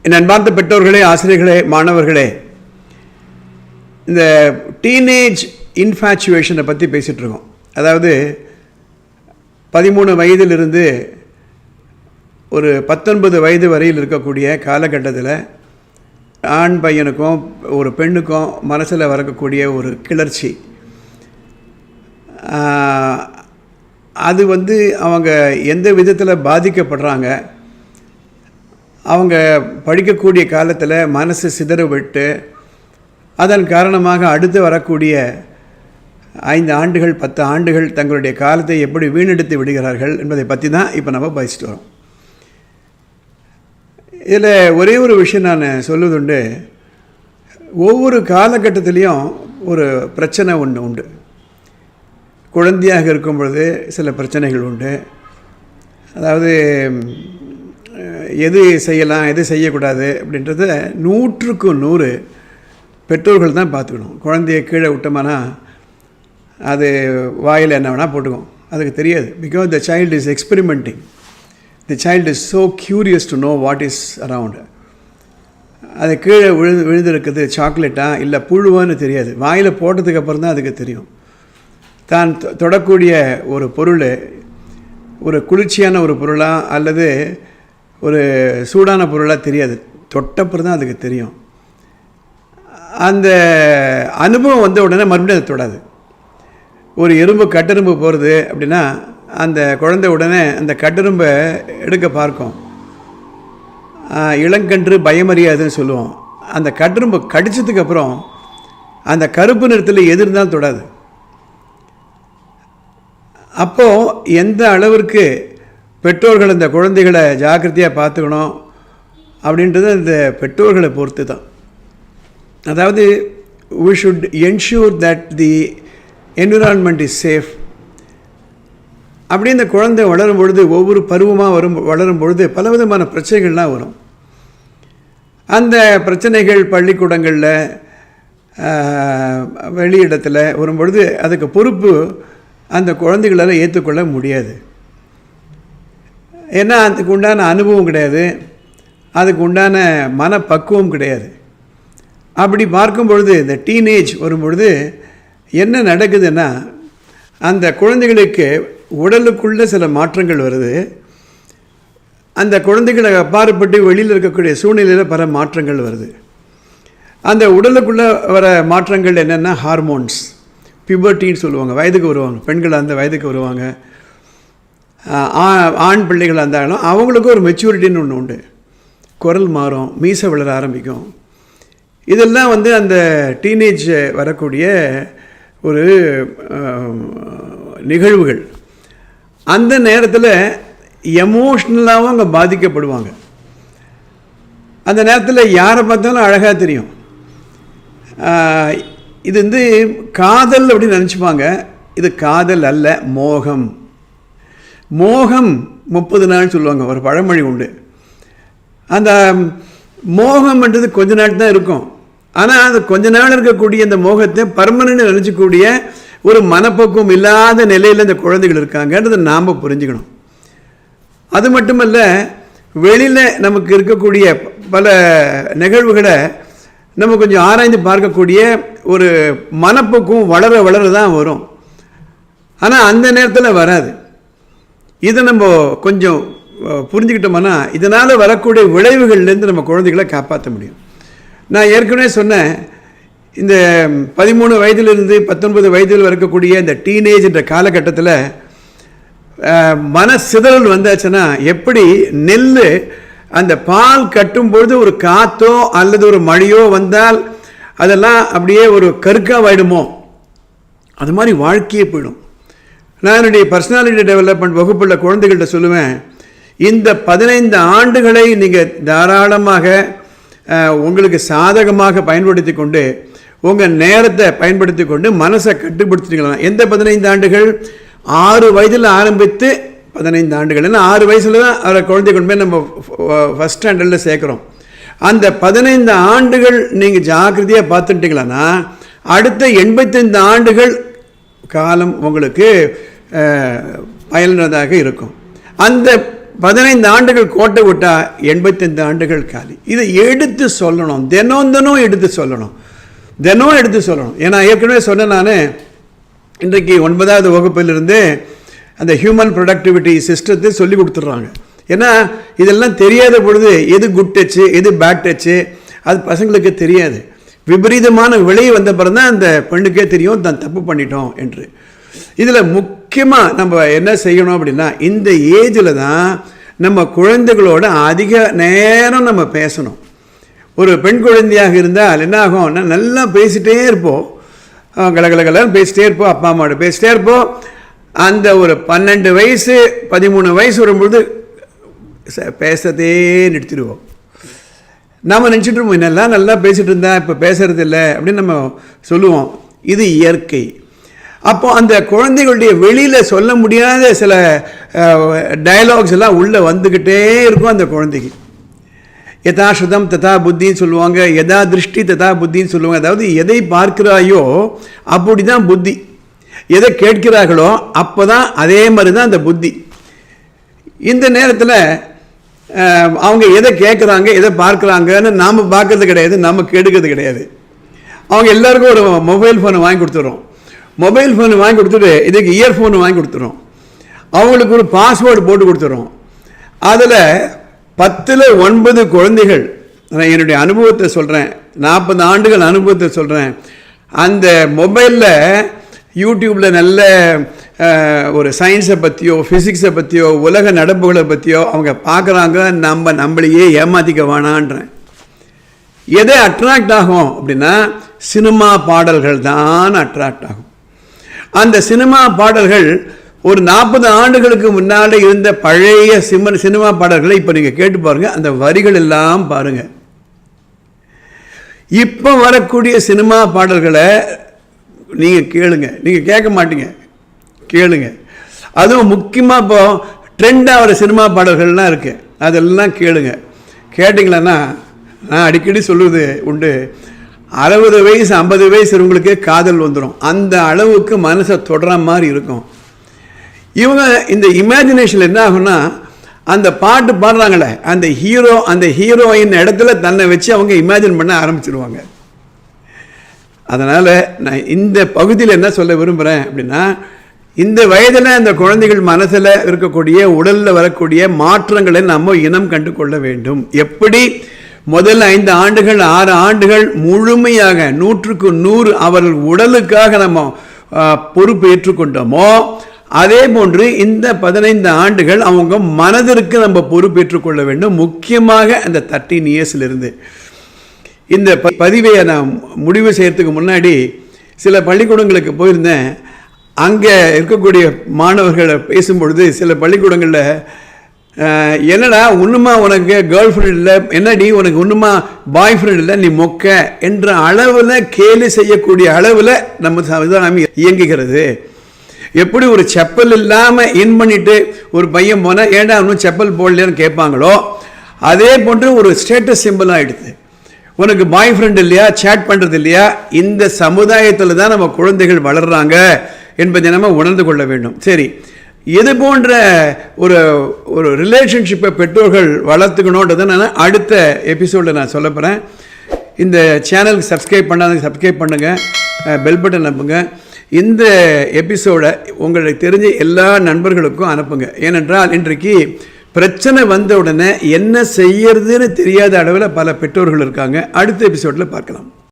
என் அன்பார்ந்த பெற்றோர்களே, ஆசிரியர்களே, மாணவர்களே, இந்த டீனேஜ் இன்ஃபேச்சுவேஷனை பற்றி பேசிகிட்டு இருக்கோம். அதாவது 13 வயதிலிருந்து ஒரு 19 வயது வரையில் இருக்கக்கூடிய காலகட்டத்தில் ஆண் பையனுக்கும் ஒரு பெண்ணுக்கும் மனசில் வரக்கூடிய ஒரு கிளர்ச்சி, அது அவங்க எந்த விதத்தில் பாதிக்கப்படுறாங்க, அவங்க படிக்கக்கூடிய காலத்தில் மனசு சிதற விட்டு அதன் காரணமாக அடுத்து வரக்கூடிய 5 ஆண்டுகள் 10 ஆண்டுகள் தங்களுடைய காலத்தை எப்படி வீணெடுத்து விடுகிறார்கள் என்பதை பற்றி தான் இப்போ நம்ம பேசிட்டு வரோம். இதில் ஒரே ஒரு விஷயம் நான் சொல்லுவதுண்டு, ஒவ்வொரு காலகட்டத்திலையும் ஒரு பிரச்சனை ஒன்று உண்டு. குழந்தையாக இருக்கும் பொழுது சில பிரச்சனைகள் உண்டு. அதாவது எது செய்யலாம் எது செய்யக்கூடாது அப்படின்றத 100க்கு 100 பெற்றோர்கள் தான் பார்த்துக்கணும். குழந்தைய கீழே விட்டோம்னா அது வாயில் என்ன வேணால் போட்டுக்கும், அதுக்கு தெரியாது. Because the child is experimenting. The child is so curious to know what is around. அது கீழே விழுந்திருக்குது சாக்லேட்டா இல்லை புழுவான்னு தெரியாது. வாயில் போட்டதுக்கு அப்புறம் தான் அதுக்கு தெரியும். தான் தொடக்கூடிய ஒரு பொருள் ஒரு குளிர்ச்சியான ஒரு பொருளாக அல்லது ஒரு சூடான பொருளாக தெரியாது. தொட்டப்புறம் தான் அதுக்கு தெரியும். அந்த அனுபவம் வந்த உடனே மறுபடியும் அது தொடாது. ஒரு எறும்பு கட்டெரும்பு போகிறது அப்படின்னா அந்த குழந்தை உடனே அந்த கட்டெரும்பை எடுக்க பார்க்கும். இளங்கன்று பயமறியாதுன்னு சொல்லுவோம். அந்த கட்டெரும்பு கடிச்சதுக்கப்புறம் அந்த கருப்பு நிறத்தில் எது இருந்தாலும் தொடாது. அப்போது எந்த அளவிற்கு பெற்றோர்கள் இந்த குழந்தைகளை ஜாக்கிரதையாக பார்த்துக்கணும் அப்படின்றது இந்த பெற்றோர்களை பொறுத்து தான். அதாவது we should ensure that the environment is safe. அப்படி இந்த குழந்தை வளரும் பொழுது ஒவ்வொரு பருவமாக வளரும் பொழுது பலவிதமான பிரச்சனைகள்லாம் வரும். அந்த பிரச்சனைகள் பள்ளிக்கூடங்களில் வெளியிடத்தில் வரும்பொழுது அதுக்கு பொறுப்பு அந்த குழந்தைகளால் ஏற்றுக்கொள்ள முடியாது. ஏன்னா அதுக்கு உண்டான அனுபவம் கிடையாது, அதுக்கு உண்டான மனப்பக்குவம் கிடையாது. அப்படி பார்க்கும் பொழுது இந்த டீனேஜ் வரும்பொழுது என்ன நடக்குதுன்னா, அந்த குழந்தைகளுக்கு உடலுக்குள்ளே சில மாற்றங்கள் வருது. அந்த குழந்தைகளை அப்பாற்பட்டு வெளியில் இருக்கக்கூடிய சூழ்நிலையில் பல மாற்றங்கள் வருது. அந்த உடலுக்குள்ளே வர மாற்றங்கள் என்னென்னா ஹார்மோன்ஸ், பியூபர்ட்டின்னு சொல்லுவாங்க. வயதுக்கு வருவாங்க பெண்கள், அந்த வயதுக்கு வருவாங்க. ஆண் பிள்ளைகளாக இருந்தாலும் அவங்களுக்கும் ஒரு மெச்சூரிட்டின்னு ஒன்று உண்டு. குரல் மாறும், மீசை விளர ஆரம்பிக்கும். இதெல்லாம் அந்த டீனேஜ் வரக்கூடிய ஒரு நிகழ்வுகள். அந்த நேரத்தில் எமோஷ்னலாகவும் அவங்க பாதிக்கப்படுவாங்க. அந்த நேரத்தில் யாரை பார்த்தாலும் அழகாக தெரியும். இது காதல் அப்படின்னு நினச்சிப்பாங்க. இது காதல் அல்ல, மோகம். மோகம் 30 நாள் சொல்லுவாங்க, ஒரு பழமொழி உண்டு. அந்த மோகம்ன்றது கொஞ்ச நாள் தான் இருக்கும். ஆனால் அது கொஞ்ச நாள் இருக்கக்கூடிய இந்த மோகத்தை பர்மனெண்ட் நினச்சிக்கூடிய ஒரு மனப்பக்குவம் இல்லாத நிலையில் இந்த குழந்தைகள் இருக்காங்கன்றதை நாம் புரிஞ்சுக்கணும். அது மட்டுமல்ல, வெளியில் நமக்கு இருக்கக்கூடிய பல நிகழ்வுகளை நம்ம கொஞ்சம் ஆராய்ந்து பார்க்கக்கூடிய ஒரு மனப்பக்குவம் வளர வளர தான் வரும். ஆனால் அந்த நேரத்தில் வராது. இதை நம்ம கொஞ்சம் புரிஞ்சுக்கிட்டோம்னா இதனால் வரக்கூடிய விளைவுகள்லேருந்து நம்ம குழந்தைகளை காப்பாற்ற முடியும். நான் ஏற்கனவே சொன்னேன், இந்த 13 வயதிலிருந்து 19 வயதில் இருக்கக்கூடிய இந்த டீனேஜ் என்ற காலகட்டத்தில் மனசிதறல் வந்தாச்சுன்னா எப்படி நெல் அந்த பால் கட்டும்பொழுது ஒரு காற்றோ அல்லது ஒரு மழையோ வந்தால் அதெல்லாம் அப்படியே ஒரு கருக்காவாயிடுமோ, அது மாதிரி வாழ்க்கையே போயிடும். நான் என்னுடைய பர்சனாலிட்டி டெவலப்மெண்ட் வகுப்புள்ள குழந்தைகள்கிட்ட சொல்லுவேன், இந்த 15 ஆண்டுகளை நீங்கள் தாராளமாக உங்களுக்கு சாதகமாக பயன்படுத்தி கொண்டு உங்கள் நேரத்தை பயன்படுத்தி கொண்டு மனசை கட்டுப்படுத்திக்கலாம். எந்த 15 ஆண்டுகள்? 6 வயதில் ஆரம்பித்து 15 ஆண்டுகள். ஏன்னா 6 வயசில் தான் அவரை குழந்தை கொண்டு போய் நம்ம ஃபஸ்ட் ஸ்டாண்டர்டில் சேர்க்குறோம். அந்த 15 ஆண்டுகள் நீங்கள் ஜாக்கிரதையாக பார்த்துட்டிங்களன்னா அடுத்த 85 ஆண்டுகள் காலம் உங்களுக்கு பயனுள்ளதாக இருக்கும். அந்த 15 ஆண்டுகள் கோட்டை விட்டால் 85 ஆண்டுகள் காலி. இதை எடுத்து சொல்லணும், தினம் எடுத்து சொல்லணும், எடுத்து சொல்லணும். ஏன்னா ஏற்கனவே சொன்னேன் நான், இன்றைக்கு 9வது வகுப்பிலிருந்து அந்த ஹியூமன் ப்ரொடக்டிவிட்டி சிஸ்டத்தை சொல்லி கொடுத்துட்றாங்க. ஏன்னா இதெல்லாம் தெரியாத பொழுது எது குட் டச்சு எது பேட் டச்சு அது பசங்களுக்கு தெரியாது. விபரீதமான விளைவு வந்த பிறகு தான் அந்த பெண்ணுக்கே தெரியும் தான் தப்பு பண்ணிட்டோம் என்று. இதில் முக்கியமாக நம்ம என்ன செய்யணும் அப்படின்னா, இந்த ஏஜில் தான் நம்ம குழந்தைகளோட அதிக நேரம் நம்ம பேசணும். ஒரு பெண் குழந்தையாக இருந்தால் என்ன ஆகும், நல்லா பேசிகிட்டே இருப்போம், கலகலகலன்னு பேசிகிட்டே இருப்போம், அப்பா அம்மாவோட பேசிகிட்டே இருப்போம். அந்த ஒரு 12 வயசு 13 வயசு வரும்பொழுது பேசத்தே நிறுத்திடுவோம். நாம் நினச்சிட்டு இருப்போம், என்னெல்லாம் நல்லா பேசிகிட்டு இருந்தா இப்போ பேசுறது இல்லை அப்படின்னு நம்ம சொல்லுவோம். இது இயற்கை. அப்போ அந்த குழந்தைகளுடைய வெளியில் சொல்ல முடியாத சில டயலாக்ஸ் எல்லாம் உள்ளே வந்துக்கிட்டே இருக்கும் அந்த குழந்தைக்கு. யதாஸ்ருதம் ததா புத்தின்னு சொல்லுவாங்க, யதா திருஷ்டி ததா புத்தின்னு சொல்லுவாங்க. அதாவது எதை பார்க்கிறாயோ அப்படி தான் புத்தி, எதை கேட்கிறார்களோ அப்போ தான் அதே மாதிரி தான் அந்த புத்தி. இந்த நேரத்தில் அவங்க எதை கேட்குறாங்க எதை பார்க்குறாங்கன்னு நாம் பார்க்கறது கிடையாது, நமக்கு எடுக்கிறது கிடையாது. அவங்க எல்லாருக்கும் ஒரு மொபைல் ஃபோனை வாங்கி கொடுத்துட்றோம். மொபைல் ஃபோன் வாங்கி கொடுத்துட்டு இதுக்கு இயர்ஃபோன் வாங்கி கொடுத்துறோம். அவங்களுக்கு ஒரு பாஸ்வேர்டு போட்டு கொடுத்துறோம். அதில் 10ல் 9 குழந்தைகள், நான் என்னுடைய அனுபவத்தை சொல்கிறேன், 40 ஆண்டுகள் அனுபவத்தை சொல்கிறேன். அந்த மொபைலில் யூடியூப்பில் நல்ல ஒரு சயின்ஸை பற்றியோ ஃபிசிக்ஸை பற்றியோ உலக நடப்புகளை பற்றியோ அவங்க பார்க்குறாங்க. நம்மளையே ஏமாற்றிக்க வேணான்றேன். எதை அட்ராக்ட் ஆகும் அப்படின்னா, சினிமா பாடல்கள் தான் அட்ராக்ட் ஆகும். அந்த சினிமா பாடல்கள் ஒரு 40 ஆண்டுகளுக்கு முன்னாடி இருந்த பழைய சினிமா பாடல்களை இப்போ நீங்கள் கேட்டு பாருங்கள், அந்த வரிகள் எல்லாம் பாருங்கள். இப்போ வரக்கூடிய சினிமா பாடல்களை நீங்கள் கேளுங்க, நீங்கள் கேட்க மாட்டீங்க, கேளுங்க. அதுவும் முக்கியமாக இப்போ ட்ரெண்டாக வர சினிமா பாடல்கள்லாம் இருக்குது, அதெல்லாம் கேளுங்க. கேட்டிங்களன்னா நான் அடிக்கடி சொல்லுவது உண்டு, 60 வயசு 50 வயசு உங்களுக்கு காதல் வந்துடும். அந்த அளவுக்கு மனசை தொடர மாதிரி இருக்கும். இவங்க இந்த இமேஜினேஷன் என்ன ஆகும்னா, அந்த பாட்டு பாடுறாங்களே அந்த ஹீரோ அந்த ஹீரோயின் இடத்துல தன்னை வச்சு அவங்க இமேஜின் பண்ண ஆரம்பிச்சிடுவாங்க. அதனால் நான் இந்த பகுதியில் என்ன சொல்ல விரும்புகிறேன் அப்படின்னா, இந்த வயதில் அந்த குழந்தைகள் மனசில் இருக்கக்கூடிய உடலில் வரக்கூடிய மாற்றங்களை நம்ம இனம் கண்டு கொள்ள வேண்டும். எப்படி முதல் 5 ஆண்டுகள் 6 ஆண்டுகள் முழுமையாக 100க்கு 100 அவர்கள் உடலுக்காக நம்ம பொறுப்பு ஏற்றுக்கொண்டோமோ, அதே போன்று இந்த 15 ஆண்டுகள் அவங்க மனதிற்கு நம்ம பொறுப்பேற்றுக்கொள்ள வேண்டும். முக்கியமாக அந்த 13 இயர்ஸ்லேருந்து. இந்த பதிவை நான் முடிவு செய்யறதுக்கு முன்னாடி சில பள்ளிக்கூடங்களுக்கு போயிருந்தேன். அங்கே இருக்கக்கூடிய மாணவர்களை பேசும்பொழுது சில பள்ளிக்கூடங்களில், என்னடா ஒன்றுமா உனக்கு கேர்ள் ஃப்ரெண்ட் இல்லை, என்னடி உனக்கு ஒன்றுமா பாய் ஃப்ரெண்ட் இல்லை, நீ மொக்க என்ற அளவில் கேலி செய்யக்கூடிய அளவில் நம்ம சமுதாயம் இயங்குகிறது. எப்படி ஒரு செப்பல் இல்லாமல் இன் பண்ணிட்டு ஒரு பையன் போனால் ஏன்டா இன்னும் செப்பல் போடலையான்னு கேட்பாங்களோ, அதே போன்று ஒரு ஸ்டேட்டஸ் சிம்பிள் ஆகிடுது. உனக்கு பாய் ஃப்ரெண்ட் இல்லையா, சேட் பண்ணுறது இல்லையா, இந்த சமுதாயத்தில் தான் நம்ம குழந்தைகள் வளர்கிறாங்க என்பதை நம்ம உணர்ந்து கொள்ள வேண்டும். சரி, இது போன்ற ஒரு ஒரு ரிலேஷன்ஷிப்பை பெற்றோர்கள் வளர்த்துக்கணுன்றதை நான் அடுத்த எபிசோடில் நான் சொல்ல போகிறேன். இந்த சேனலுக்கு சப்ஸ்கிரைப் பண்ணாதவங்க சப்ஸ்கிரைப் பண்ணுங்கள், பெல் பட்டன் அனுப்புங்க. இந்த எபிசோடை உங்களுக்கு தெரிஞ்ச எல்லா நண்பர்களுக்கும் அனுப்புங்க. ஏனென்றால் இன்றைக்கு பிரச்சனை வந்த உடனே என்ன செய்யறதுன்னு தெரியாத அளவில் பல பெற்றோர்கள் இருக்காங்க. அடுத்த எபிசோடில் பார்க்கலாம்.